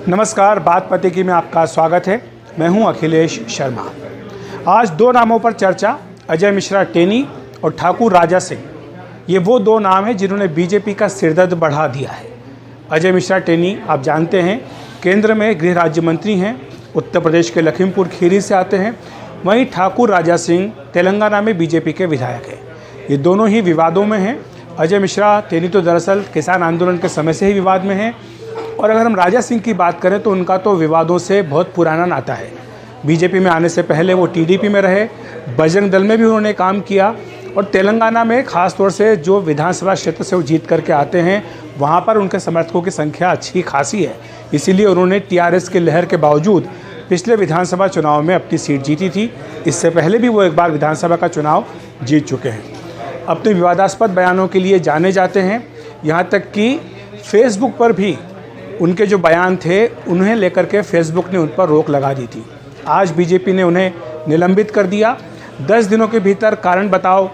नमस्कार, बात पते में आपका स्वागत है। मैं हूं अखिलेश शर्मा। आज दो नामों पर चर्चा, अजय मिश्रा टेनी और ठाकुर राजा सिंह। ये वो दो नाम हैं जिन्होंने बीजेपी का सिरदर्द बढ़ा दिया है। अजय मिश्रा टेनी आप जानते हैं केंद्र में गृह राज्य मंत्री हैं, उत्तर प्रदेश के लखीमपुर खीरी से आते हैं। वहीं ठाकुर राजा सिंह तेलंगाना में बीजेपी के विधायक हैं। ये दोनों ही विवादों में हैं। अजय मिश्रा टेनी तो दरअसल किसान आंदोलन के समय से ही विवाद में हैं, और अगर हम राजा सिंह की बात करें तो उनका तो विवादों से बहुत पुराना नाता है। बीजेपी में आने से पहले वो टीडीपी में रहे, बजरंग दल में भी उन्होंने काम किया, और तेलंगाना में ख़ास तौर से जो विधानसभा क्षेत्र से वो जीत करके आते हैं वहाँ पर उनके समर्थकों की संख्या अच्छी खासी है। इसीलिए उन्होंने टीआरएस के लहर के बावजूद पिछले विधानसभा चुनाव में अपनी सीट जीती थी। इससे पहले भी वो एक बार विधानसभा का चुनाव जीत चुके हैं। अपने विवादास्पद बयानों के लिए जाने जाते हैं, यहाँ तक कि फेसबुक पर भी उनके जो बयान थे उन्हें लेकर के फेसबुक ने उन पर रोक लगा दी थी। आज बीजेपी ने उन्हें निलंबित कर दिया। 10 दिनों के भीतर कारण बताओ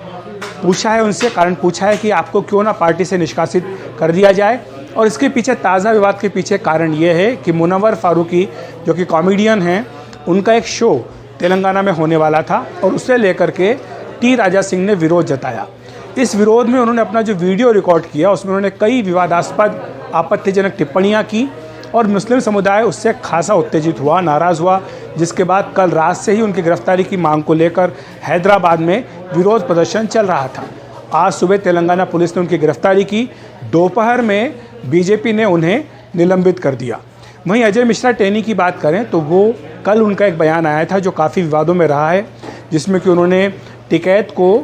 पूछा है उनसे, कारण पूछा है कि आपको क्यों ना पार्टी से निष्कासित कर दिया जाए। और इसके पीछे ताज़ा विवाद के पीछे कारण ये है कि मुनव्वर फारूकी जो कि कॉमेडियन हैं, उनका एक शो तेलंगाना में होने वाला था और उसे लेकर के टी राजा सिंह ने विरोध जताया। इस विरोध में उन्होंने अपना जो वीडियो रिकॉर्ड किया उसमें उन्होंने कई विवादास्पद आपत्तिजनक टिप्पणियां की और मुस्लिम समुदाय उससे खासा उत्तेजित हुआ, नाराज़ हुआ, जिसके बाद कल रात से ही उनकी गिरफ्तारी की मांग को लेकर हैदराबाद में विरोध प्रदर्शन चल रहा था। आज सुबह तेलंगाना पुलिस ने उनकी गिरफ्तारी की, दोपहर में बीजेपी ने उन्हें निलंबित कर दिया। वहीं अजय मिश्रा टेनी की बात करें तो वो कल उनका एक बयान आया था जो काफ़ी विवादों में रहा है, जिसमें कि उन्होंने टिकैत को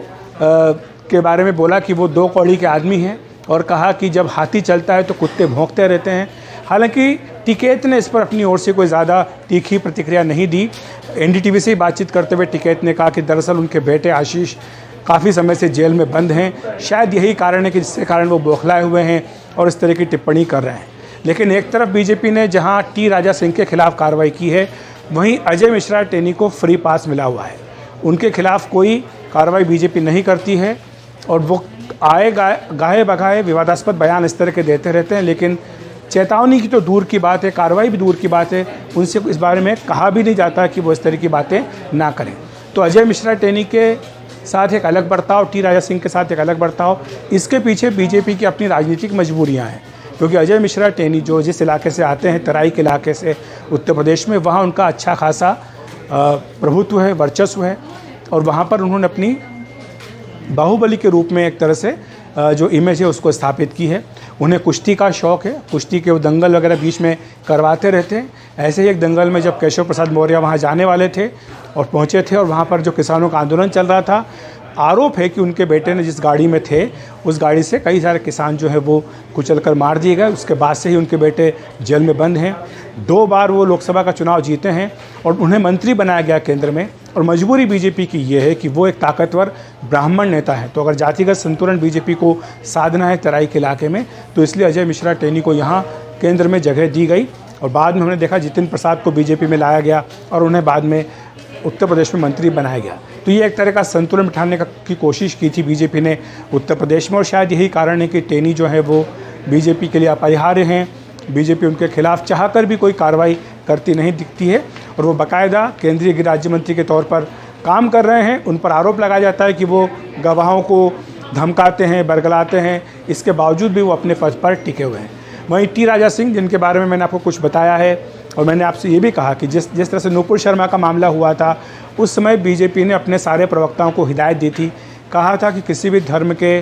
के बारे में बोला कि वो 2 कौड़ी के आदमी हैं और कहा कि जब हाथी चलता है तो कुत्ते भौंकते रहते हैं। हालांकि टिकैत ने इस पर अपनी ओर से कोई ज़्यादा तीखी प्रतिक्रिया नहीं दी। एनडीटीवी से बातचीत करते हुए टिकैत ने कहा कि दरअसल उनके बेटे आशीष काफ़ी समय से जेल में बंद हैं, शायद यही कारण है कि जिसके कारण वो बौखलाए हुए हैं और इस तरह की टिप्पणी कर रहे हैं। लेकिन एक तरफ बीजेपी ने जहाँ टी राजा सिंह के खिलाफ कार्रवाई की है, वहीं अजय मिश्रा टेनी को फ्री पास मिला हुआ है। उनके खिलाफ कोई कार्रवाई बीजेपी नहीं करती है और वो गाहे बगाहे विवादास्पद बयान इस तरह के देते रहते हैं। लेकिन चेतावनी की तो दूर की बात है, कार्रवाई भी दूर की बात है, उनसे इस बारे में कहा भी नहीं जाता कि वो इस तरह की बातें ना करें। तो अजय मिश्रा टेनी के साथ एक अलग बर्ताव, टी राजा सिंह के साथ एक अलग बर्ताव, इसके पीछे बीजेपी की अपनी राजनीतिक मजबूरियाँ हैं। क्योंकि अजय मिश्रा टेनी जो जिस इलाके से आते हैं, तराई के इलाके से उत्तर प्रदेश में, वहाँ उनका अच्छा खासा प्रभुत्व है, वर्चस्व है, और वहाँ पर उन्होंने अपनी बाहुबली के रूप में एक तरह से जो इमेज है उसको स्थापित की है। उन्हें कुश्ती का शौक़ है, कुश्ती के वो दंगल वगैरह बीच में करवाते रहते हैं। ऐसे ही एक दंगल में जब केशव प्रसाद मौर्य वहाँ जाने वाले थे और पहुँचे थे और वहाँ पर जो किसानों का आंदोलन चल रहा था, आरोप है कि उनके बेटे ने जिस गाड़ी में थे उस गाड़ी से कई सारे किसान जो है वो कुचल कर मार दिए गए। उसके बाद से ही उनके बेटे जेल में बंद हैं। 2 बार वो लोकसभा का चुनाव जीते हैं और उन्हें मंत्री बनाया गया केंद्र में। और मजबूरी बीजेपी की ये है कि वो एक ताकतवर ब्राह्मण नेता है, तो अगर जातिगत संतुलन बीजेपी को साधना है तराई के इलाके में, तो इसलिए अजय मिश्रा टेनी को यहाँ केंद्र में जगह दी गई। और बाद में हमने देखा जितिन प्रसाद को बीजेपी में लाया गया और उन्हें बाद में उत्तर प्रदेश में मंत्री बनाया गया। तो ये एक तरह का संतुलन बिठाने की कोशिश की थी बीजेपी ने उत्तर प्रदेश में, और शायद यही कारण है कि टेनी जो है वो बीजेपी के लिए अपरिहार्य हैं। बीजेपी उनके खिलाफ चाहकर भी कोई कार्रवाई करती नहीं दिखती है, और वो बाकायदा केंद्रीय गृह राज्य मंत्री के तौर पर काम कर रहे हैं। उन पर आरोप लगाया जाता है कि वो गवाहों को धमकाते हैं, बरगलाते हैं, इसके बावजूद भी वो अपने पद पर टिके हुए हैं। वहीं टी राजा सिंह, जिनके बारे में मैंने आपको कुछ बताया है, और मैंने आपसे ये भी कहा कि जिस तरह से नूपुर शर्मा का मामला हुआ था, उस समय बीजेपी ने अपने सारे प्रवक्ताओं को हिदायत दी थी, कहा था कि किसी भी धर्म के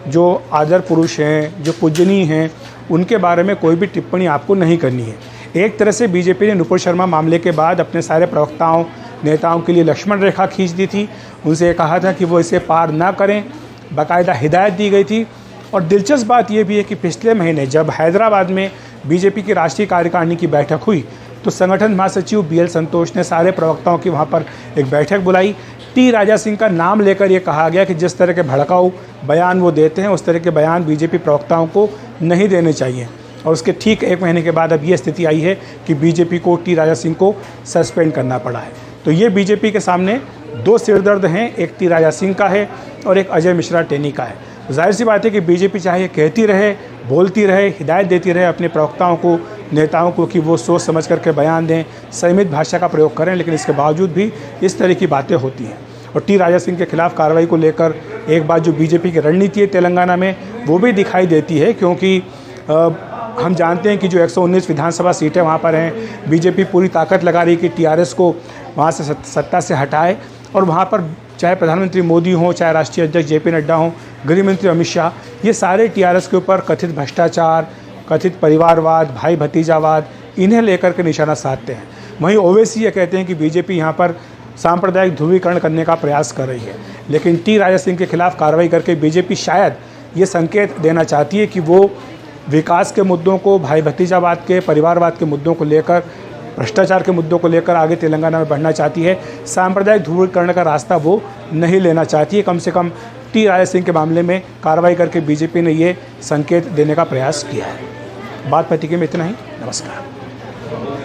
जो आदर पुरुष हैं, जो पूजनीय हैं, उनके बारे में कोई भी टिप्पणी आपको नहीं करनी है। एक तरह से बीजेपी ने नूपुर शर्मा मामले के बाद अपने सारे प्रवक्ताओं, नेताओं के लिए लक्ष्मण रेखा खींच दी थी। उनसे कहा था कि वो इसे पार ना करें, बाकायदा हिदायत दी गई थी। और दिलचस्प बात यह भी है कि पिछले महीने जब हैदराबाद में बीजेपी की राष्ट्रीय कार्यकारिणी की बैठक हुई, तो संगठन महासचिव BL संतोष ने सारे प्रवक्ताओं की वहाँ पर एक बैठक बुलाई। टी राजा सिंह का नाम लेकर ये कहा गया कि जिस तरह के भड़काऊ बयान वो देते हैं, उस तरह के बयान बीजेपी प्रवक्ताओं को नहीं देने चाहिए। और उसके ठीक 1 महीने के बाद अब ये स्थिति आई है कि बीजेपी को टी राजा सिंह को सस्पेंड करना पड़ा है। तो ये बीजेपी के सामने 2 सिरदर्द हैं, एक टी राजा सिंह का है और एक अजय मिश्रा टेनी का है। जाहिर सी बात है कि बीजेपी चाहे कहती रहे, बोलती रहे, हिदायत देती रहे अपने प्रवक्ताओं को, नेताओं को कि वो सोच समझ करके बयान दें, संयमित भाषा का प्रयोग करें, लेकिन इसके बावजूद भी इस तरह की बातें होती हैं। और टी राजा सिंह के खिलाफ कार्रवाई को लेकर एक बात जो बीजेपी की रणनीति है तेलंगाना में, वो भी दिखाई देती है, क्योंकि हम जानते हैं कि जो 119 विधानसभा सीटें वहाँ पर हैं, बीजेपी पूरी ताकत लगा रही कि टीआरएस को वहाँ से सत्ता से हटाए। और वहाँ पर चाहे प्रधानमंत्री मोदी हों, चाहे राष्ट्रीय अध्यक्ष जेपी नड्डा हों, गृह मंत्री अमित शाह, ये सारे टीआरएस के ऊपर कथित भ्रष्टाचार, कथित परिवारवाद, भाई भतीजावाद, इन्हें लेकर के निशाना साधते हैं। वहीं ओवैसी ये कहते हैं कि बीजेपी यहाँ पर सांप्रदायिक ध्रुवीकरण करने का प्रयास कर रही है। लेकिन टी राजा सिंह के खिलाफ कार्रवाई करके बीजेपी शायद ये संकेत देना चाहती है कि वो विकास के मुद्दों को, भाई भतीजावाद के, परिवारवाद के मुद्दों को लेकर, भ्रष्टाचार के मुद्दों को लेकर आगे तेलंगाना में बढ़ना चाहती है। सांप्रदायिक ध्रुवीकरण का रास्ता वो नहीं लेना चाहती है। कम से कम टी राजा सिंह के मामले में कार्रवाई करके बीजेपी ने ये संकेत देने का प्रयास किया है। बात पतिके में इतना ही। नमस्कार।